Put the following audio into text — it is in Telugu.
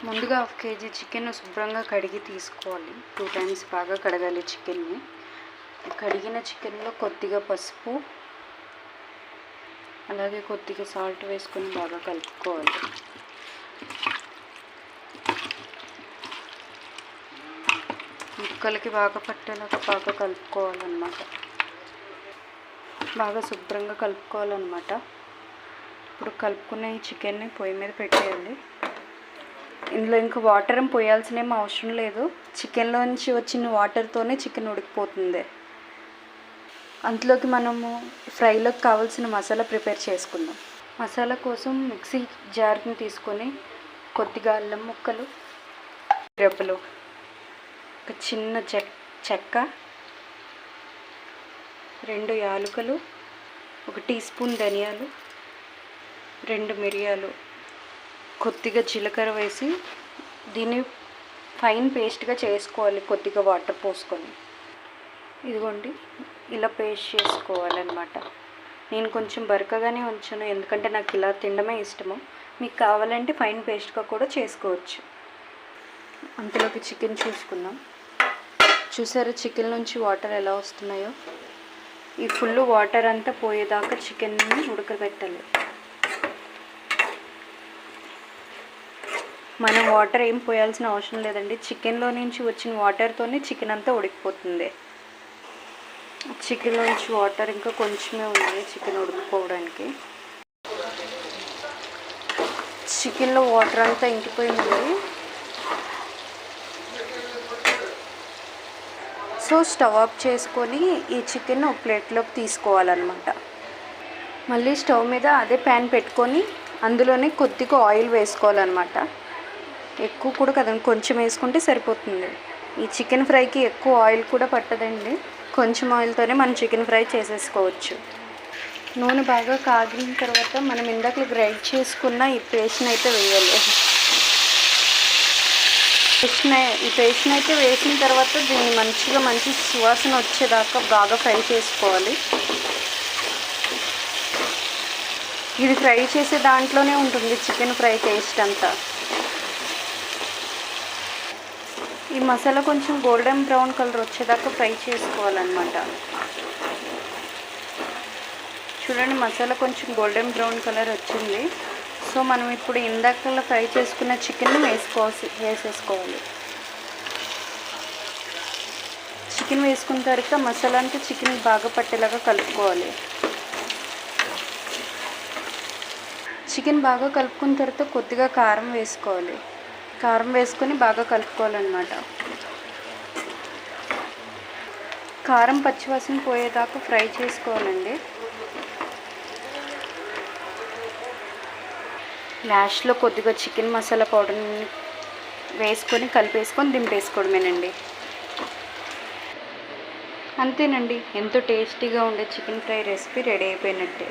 ముందుగా 1 కేజీ చికెన్ శుభ్రంగా కడిగి తీసుకోవాలి. 2 టైమ్స్ బాగా కడగాలి చికెన్ని. కడిగిన చికెన్లో కొద్దిగా పసుపు అలాగే కొద్దిగా సాల్ట్ వేసుకొని బాగా కలుపుకోవాలి. ముక్కలకి బాగా పట్టేలాగా బాగా కలుపుకోవాలన్నమాట. బాగా శుభ్రంగా కలుపుకోవాలన్నమాట. ఇప్పుడు కలుపుకున్న ఈ చికెన్ని పొయ్యి మీద పెట్టేయాలి. ఇందులో ఇంకా వాటర్ ఏం పోయాల్సిన ఏం అవసరం లేదు. చికెన్లో నుంచి వచ్చిన వాటర్తోనే చికెన్ ఉడికిపోతుంది. అందులోకి మనము ఫ్రైలోకి కావాల్సిన మసాలా ప్రిపేర్ చేసుకుందాం. మసాలా కోసం మిక్సీ జార్ని తీసుకొని కొద్దిగా అల్లం ముక్కలు, రెబ్బలు, ఒక చిన్న చెక్క, 2 యాలకులు, 1 టీ స్పూన్ ధనియాలు, 2 మిరియాలు, కొద్దిగా జీలకర్ర వేసి దీన్ని ఫైన్ పేస్ట్గా చేసుకోవాలి. కొద్దిగా వాటర్ పోసుకొని ఇదిగోండి ఇలా పేస్ట్ చేసుకోవాలన్నమాట. నేను కొంచెం బరకగానే ఉంచాను ఎందుకంటే నాకు ఇలా తినడమే ఇష్టము. మీకు కావాలంటే ఫైన్ పేస్ట్గా కూడా చేసుకోవచ్చు. అంతలోకి చికెన్ చూసుకుందాం. చూసారా చికెన్ నుంచి వాటర్ ఎలా వస్తున్నాయో? ఈ ఫుల్ వాటర్ అంతా పోయేదాకా చికెన్ని ఉడకబెట్టాలి. మనం వాటర్ ఏం పోయాల్సిన అవసరం లేదండి. చికెన్లో నుంచి వచ్చిన వాటర్తోనే చికెన్ అంతా ఉడికిపోతుంది. చికెన్లో నుంచి వాటర్ ఇంకా కొంచెమే ఉంది చికెన్ ఉడికిపోవడానికి. చికెన్లో వాటర్ అంతా ఇంకిపోయింది. సో స్టవ్ ఆఫ్ చేసుకొని ఈ చికెన్ ఒక ప్లేట్లోకి తీసుకోవాలన్నమాట. మళ్ళీ స్టవ్ మీద అదే ప్యాన్ పెట్టుకొని అందులోనే కొద్దిగా ఆయిల్ వేసుకోవాలన్నమాట. ఎక్కువ కూడా కదండి, కొంచెం వేసుకుంటే సరిపోతుంది. ఈ చికెన్ ఫ్రైకి ఎక్కువ ఆయిల్ కూడా పట్టదండి. కొంచెం ఆయిల్తోనే మనం చికెన్ ఫ్రై చేసేసుకోవచ్చు. నూనె బాగా కాగిన తర్వాత మనం ఇందాక గ్రైండ్ చేసుకున్న ఈ పేస్ట్ని అయితే వేయాలి. ఈ పేస్ట్ని అయితే వేసిన తర్వాత దీన్ని మంచి సువాసన వచ్చేదాకా బాగా ఫ్రై చేసుకోవాలి. ఇది ఫ్రై చేసే దాంట్లోనే ఉంటుంది చికెన్ ఫ్రై టేస్ట్ అంతా. ఈ మసాలా కొంచెం గోల్డెన్ బ్రౌన్ కలర్ వచ్చేదాకా ఫ్రై చేసుకోవాలన్నమాట. చూడండి మసాలా కొంచెం గోల్డెన్ బ్రౌన్ కలర్ వచ్చింది. సో మనం ఇప్పుడు ఇందాకలా ఫ్రై చేసుకున్న చికెన్ని వేసేసుకోవాలి. చికెన్ వేసుకున్న తర్వాత మసాలా అంతా చికెన్ బాగా పట్టేలాగా కలుపుకోవాలి. చికెన్ బాగా కలుపుకున్న తర్వాత కొద్దిగా కారం వేసుకోవాలి. కారం వేసుకొని బాగా కలుపుకోవాలన్నమాట. కారం పచ్చివాసన పోయేదాకా ఫ్రై చేసుకోవాలండి. లాస్ట్లో కొద్దిగా చికెన్ మసాలా పౌడర్ని వేసుకొని కలిపేసుకొని దింపేసుకోవడమేనండి. అంతేనండి, ఎంతో టేస్టీగా ఉండే చికెన్ ఫ్రై రెసిపీ రెడీ అయిపోయినట్టే.